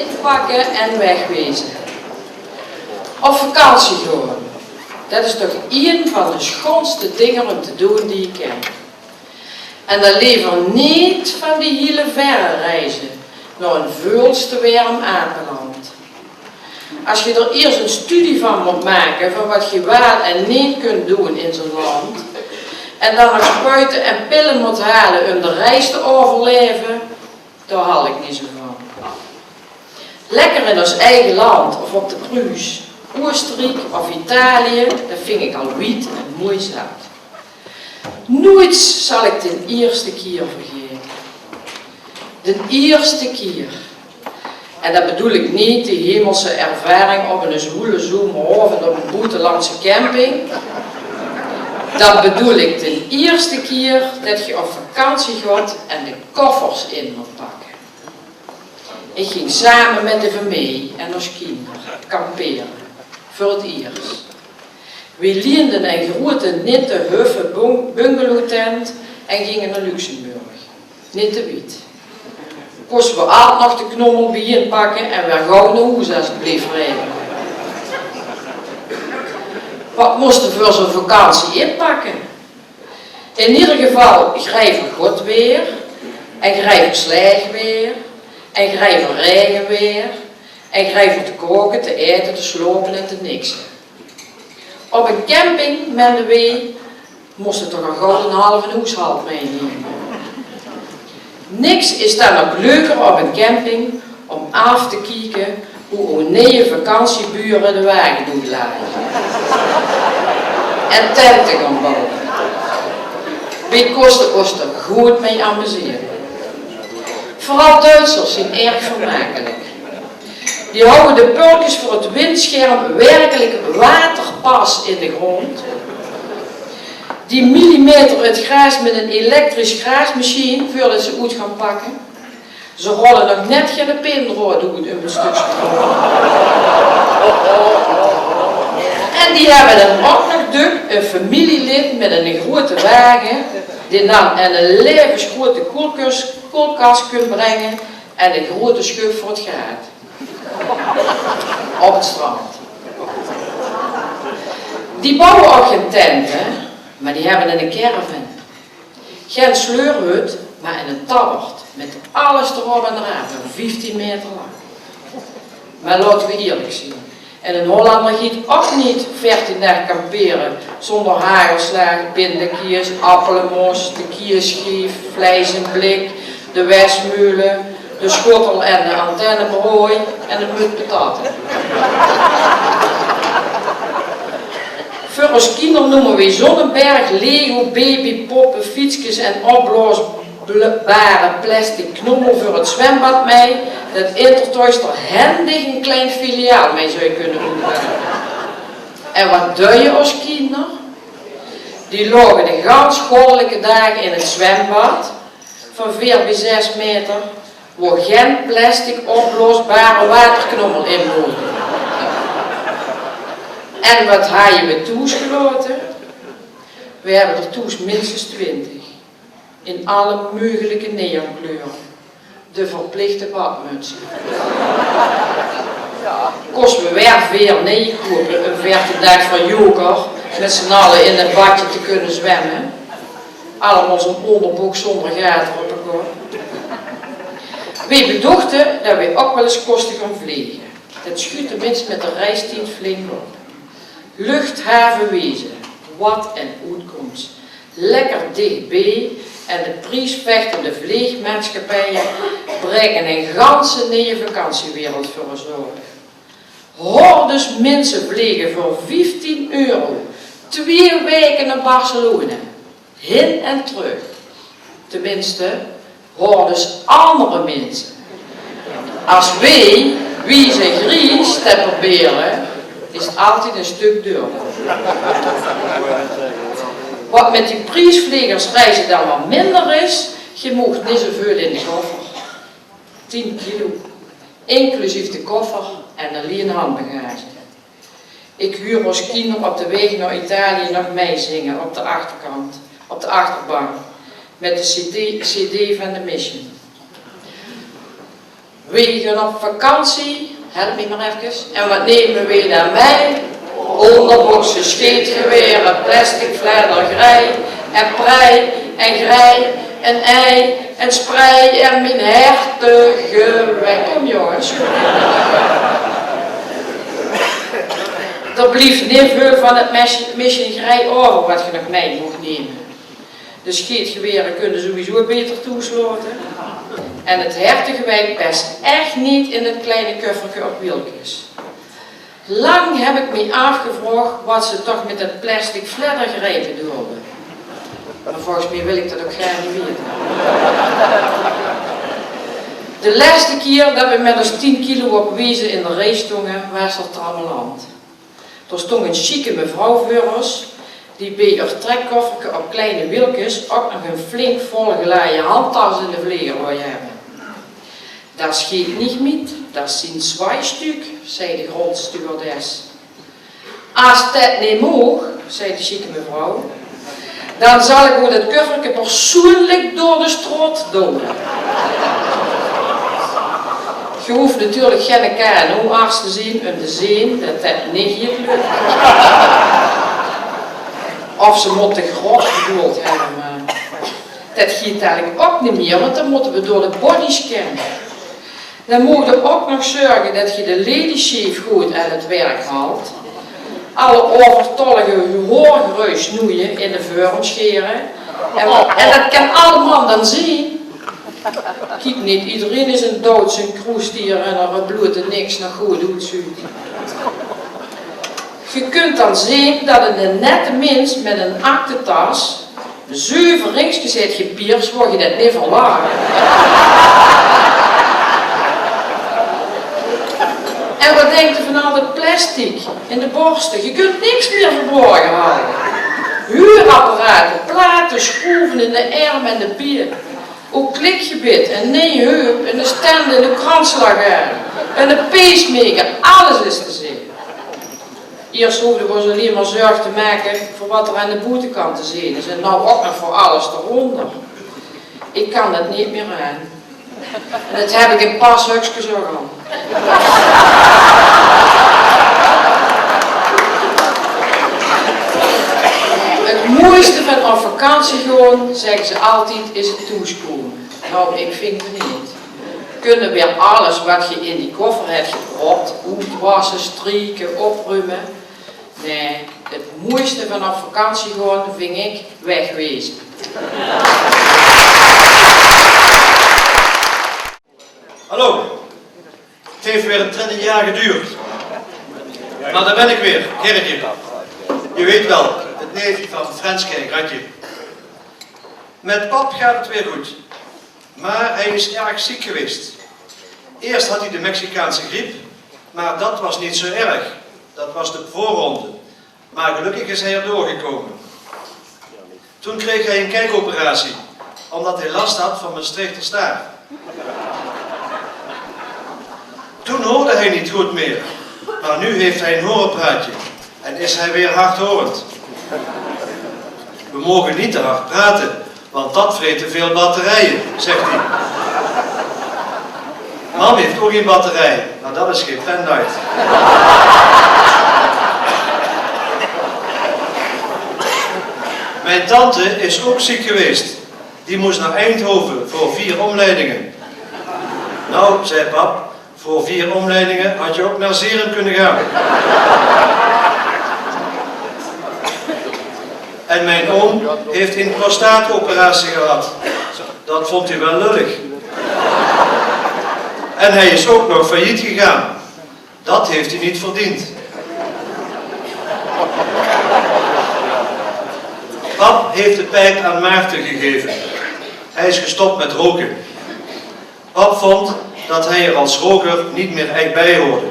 inpakken en wegwezen. Op vakantie gaan. Dat is toch een van de schoonste dingen om te doen die ik ken. En dan liever niet van die hele verre reizen naar een veelste warm apenland. Als je er eerst een studie van moet maken van wat je wel en niet kunt doen in zo'n land, en dan nog spuiten en pillen moet halen om de reis te overleven, daar hou ik niet zo van. Lekker in ons eigen land of op de Pruis, Oostenrijk of Italië, dat vind ik al wiet en mooi zat. Nooit zal ik de eerste keer vergeten. De eerste keer. En dat bedoel ik niet die hemelse ervaring op een zwoele zomerhoofd op een buitenlandse camping. Dat bedoel ik de eerste keer dat je op vakantie gaat en de koffers in moet pakken. Ik ging samen met de familie en ons kinderen kamperen. Voor het eerst. We leenden een grote nitte huffe bungalowtent en gingen naar Luxemburg. Niet te wiet. Kosten we altijd nog de knommel bij inpakken en we gauw naar huis als het bleef regenen. Wat moesten we voor zo'n vakantie inpakken? In ieder geval grijven God weer, en grijven slecht weer, en grijven regen weer, en grijven te koken, te eten, te slopen en te niksen. Op een camping met de wee moesten toch een gouden halve hoeshalt meenemen. Niks is dan ook leuker op een camping om af te kijken hoe onee vakantieburen de wagen doen laaien. En tenten gaan bouwen. Wij kosten ons er goed mee amuseren. Vooral Duitsers zijn erg vermakelijk. Die houden de pulkjes voor het windscherm werkelijk waterpas in de grond. Die millimeter het gras met een elektrisch graasmachine voordat ze uit gaan pakken. Ze rollen nog net geen pinrood doen op een stukje. En die hebben dan ook nog een familielid met een grote wagen die dan een levensgrote koelkast kunt brengen en een grote schub voor het graad. Op het strand. Die bouwen ook geen tenten, maar die hebben een caravan. Geen sleurhut, maar in een tabbert met alles erop en eraan, 15 meter lang. Maar laten we eerlijk zijn. En een Hollander giet ook niet 14 dagen kamperen zonder hagelslag, pindakiers, appelmos, de kierschrief, vlees en blik, de westmulen, de schottel en de antennebrooi en de mut pataten. Voor ons kinderen noemen we zo'n berg Lego, babypoppen, fietsjes en opblaasbare plastic knommel voor het zwembad mee, dat Intertoys er handig een klein filiaal mee zou je kunnen opbouwen. En wat doe je als kinderen? Die logen de gans goddelijke dagen in het zwembad, van 4 bij 6 meter, waar geen plastic opblaasbare waterknommel in moet. En wat hebben we toesgeloten? We hebben er toes minstens 20. In alle mogelijke neonkleuren. De verplichte badmutsen. Kost we weer veel neerkopen een 14 dagen van joker met z'n allen in het badje te kunnen zwemmen. Allemaal zo'n onderbroek zonder gaten op de kop. We bedochten dat we ook wel eens kosten gaan vliegen. Dat schuurt tenminste met de reistijd flink op. Luchthaven wezen, wat een uitkomst. Lekker dichtbij en de prijsvechtende vliegmaatschappijen brengen een ganse nieuwe vakantiewereld voor ons over. Hordes mensen vliegen voor 15 euro, 2 weken naar Barcelona, heen en terug. Tenminste, hordes andere mensen. Als wie zijn Gries te proberen, is het altijd een stuk duurder. Wat met die prijsvliegers reizen dan wat minder is, je mocht niet zoveel in de koffer. 10 kilo. Inclusief de koffer en alleen handbagage. Ik huur als kinderen op de weg naar Italië nog meezingen op de achterkant, op de achterbank, met de CD van de Mission. We gaan op vakantie, help me maar even, en wat nemen we daar mee? Onderboksen, scheetgeweren, plastic vleddergrij, en prei, en grij, en ei, en sprei, en mijn hertengewek. Kom jongens. Er blijft niet veel van het mesje grij over wat je nog mee mocht nemen. De scheetgeweren kunnen sowieso beter toesloten. En het hertengewei past echt niet in het kleine kuffertje op wieltjes. Lang heb ik me afgevraagd wat ze toch met dat plastic vleddergrij bedoelden. Maar volgens mij wil ik dat ook graag niet weten. De laatste keer dat we met ons 10 kilo op wezen in de rij stonden, was er trammeland. Er stond een chique mevrouw voor ons, die bij haar trekkoffertje op kleine wieltjes ook nog een flink volgeleide handtas in de vleer wil hebben. Dat schiet niet met, dat zijn zwaai-stuk, zei de grondstewardess. Als dat niet mag, zei de chique mevrouw, dan zal ik ook dat kuffertje persoonlijk door de strot doen. Je hoeft natuurlijk geen KNO-arts te zien om te zien dat dat niet hier lukt. Of ze moeten grot bedoeld hebben, maar dat gaat eigenlijk ook niet meer, want dan moeten we door de bodyscan. Dan moet je ook nog zorgen dat je de ladychef goed aan het werk haalt. Alle overtollige hoorgeruis snoeien in de vorm scheren. En dat kan allemaal dan zien. Kijk niet, iedereen is een dood, zijn kroestier en er bloed en niks nog goed uitzuigt. Je kunt dan zien dat een nette mens met een aktentas, 7 ringsjes heeft gepierst, word je dat niet verlagen. En wat denkt u van al het plastic in de borsten? Je kunt niks meer verborgen houden. Huurapparaten, platen, schroeven in de arm en de bier. Ook klikgebit en neeheup en de stand en de kransslager en de pacemaker, alles is te zien. Eerst hoefden we ons alleen maar zorg te maken voor wat er aan de boetekant te zien is en nou ook nog voor alles eronder. Ik kan dat niet meer aan. En dat heb ik in pashukjes ook al. Het mooiste van op vakantie gewoon, zeggen ze altijd, is het toeskomen. Nou, ik vind het niet. Kunnen weer alles wat je in die koffer hebt gepropt, uitwassen, strieken, opruimen. Nee, het mooiste van op vakantie gewoon vind ik wegwezen. Hallo, het heeft weer een 20 jaar geduurd. Maar daar ben ik weer, Gerritje. Je weet wel, het neefje van Frenske, Gratje. Met pap gaat het weer goed. Maar hij is erg ziek geweest. Eerst had hij de Mexicaanse griep, maar dat was niet zo erg. Dat was de voorronde. Maar gelukkig is hij er doorgekomen. Toen kreeg hij een kijkoperatie, omdat hij last had van Maastrichter staart. Toen hoorde hij niet goed meer, maar nu heeft hij een hoorapparaatje en is hij weer hardhorend. We mogen niet te hard praten, want dat vreet te veel batterijen, zegt hij. Mam heeft ook geen batterij, maar dat is geen pendrive. Mijn tante is ook ziek geweest. Die moest naar Eindhoven voor 4 omleidingen. Nou, zei pap, voor 4 omleidingen had je ook naar Zeren kunnen gaan. En mijn oom heeft een prostaatoperatie gehad. Dat vond hij wel lullig. En hij is ook nog failliet gegaan. Dat heeft hij niet verdiend. Pap heeft de pijp aan Maarten gegeven. Hij is gestopt met roken. Pap vond dat hij er als roker niet meer echt bij hoorde.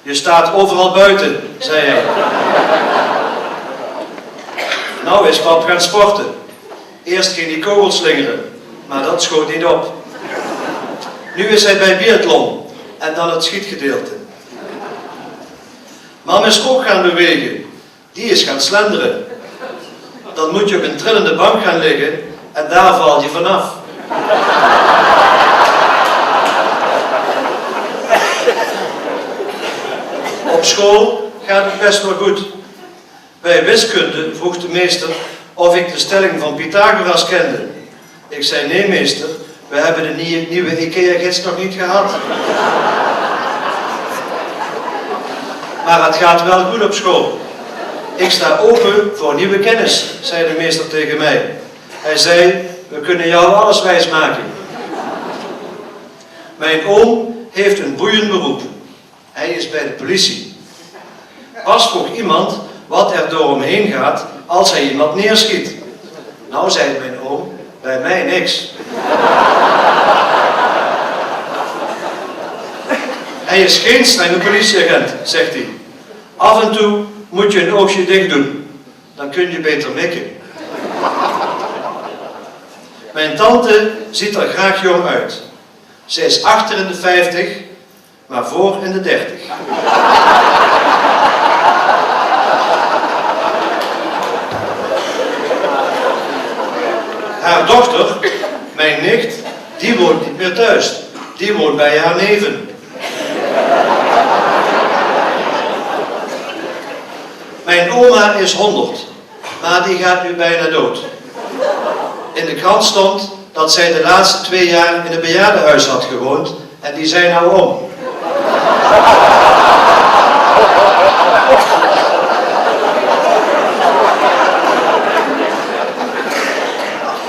Je staat overal buiten, zei hij. Nou is pap gaan sporten. Eerst ging hij kogels slingeren, maar dat schoot niet op. Nu is hij bij biathlon en dan het schietgedeelte. Mam is ook gaan bewegen. Die is gaan slenderen. Dan moet je op een trillende bank gaan liggen en daar val je vanaf. Op school gaat het best wel goed. Bij wiskunde vroeg de meester of ik de stelling van Pythagoras kende. Ik zei nee meester, we hebben de nieuwe IKEA-gids nog niet gehad. Maar het gaat wel goed op school. Ik sta open voor nieuwe kennis, zei de meester tegen mij. Hij zei, we kunnen jou alles wijsmaken. Mijn oom heeft een boeiend beroep. Hij is bij de politie. Pas vroeg iemand wat er door hem heen gaat als hij iemand neerschiet. Nou, zei mijn oom, bij mij niks. Hij is geen strenge politieagent, zegt hij. Af en toe moet je een oogje dicht doen. Dan kun je beter mikken. Mijn tante ziet er graag jong uit. Ze is achter in de 50, maar voor in de 30. Haar dochter, mijn nicht, die woont niet meer thuis. Die woont bij haar neven. Mijn oma is 100, maar die gaat nu bijna dood. In de krant stond dat zij de laatste 2 jaar in een bejaardenhuis had gewoond en die zijn nou om.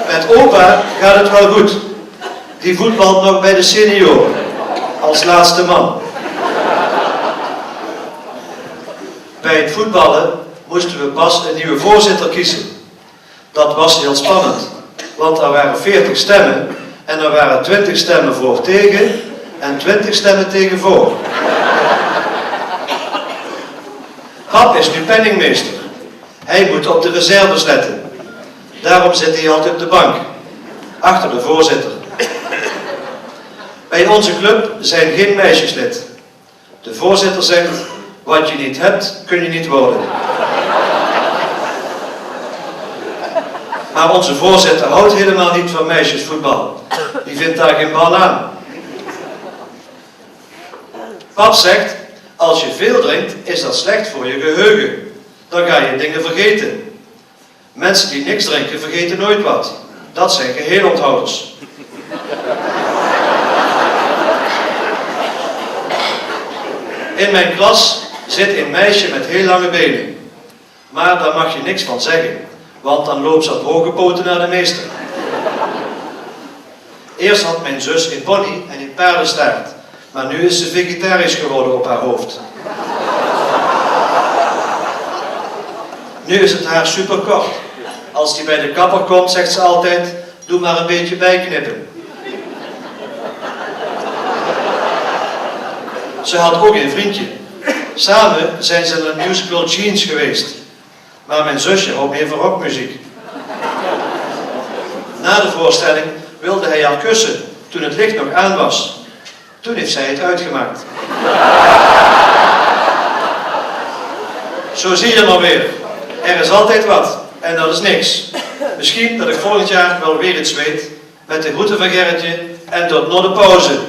Met opa gaat het wel goed. Die voetbalt nog bij de senioren, als laatste man. Bij het voetballen moesten we pas een nieuwe voorzitter kiezen. Dat was heel spannend, want er waren 40 stemmen en er waren 20 stemmen voor tegen en 20 stemmen tegen voor. Pap is nu penningmeester. Hij moet op de reserves letten. Daarom zit hij altijd op de bank, achter de voorzitter. Bij onze club zijn geen meisjes lid. De voorzitter zegt, wat je niet hebt, kun je niet worden. Maar onze voorzitter houdt helemaal niet van meisjesvoetbal. Die vindt daar geen bal aan. Pap zegt, als je veel drinkt, is dat slecht voor je geheugen. Dan ga je dingen vergeten. Mensen die niks drinken, vergeten nooit wat. Dat zijn geheelonthouders. In mijn klas zit een meisje met heel lange benen. Maar daar mag je niks van zeggen, want dan loopt ze op hoge poten naar de meester. Eerst had mijn zus een pony en een paardenstaart, maar nu is ze vegetarisch geworden op haar hoofd. Nu is het haar superkort. Als die bij de kapper komt, zegt ze altijd, doe maar een beetje bijknippen. Ze had ook een vriendje. Samen zijn ze naar de musical Jeans geweest. Maar mijn zusje houdt meer van rockmuziek. Na de voorstelling wilde hij haar kussen, toen het licht nog aan was. Toen heeft zij het uitgemaakt. Zo zie je maar weer. Er is altijd wat. En dat is niks. Misschien dat ik volgend jaar wel weer iets weet. Met de groeten van Gerritje en tot na de pauze.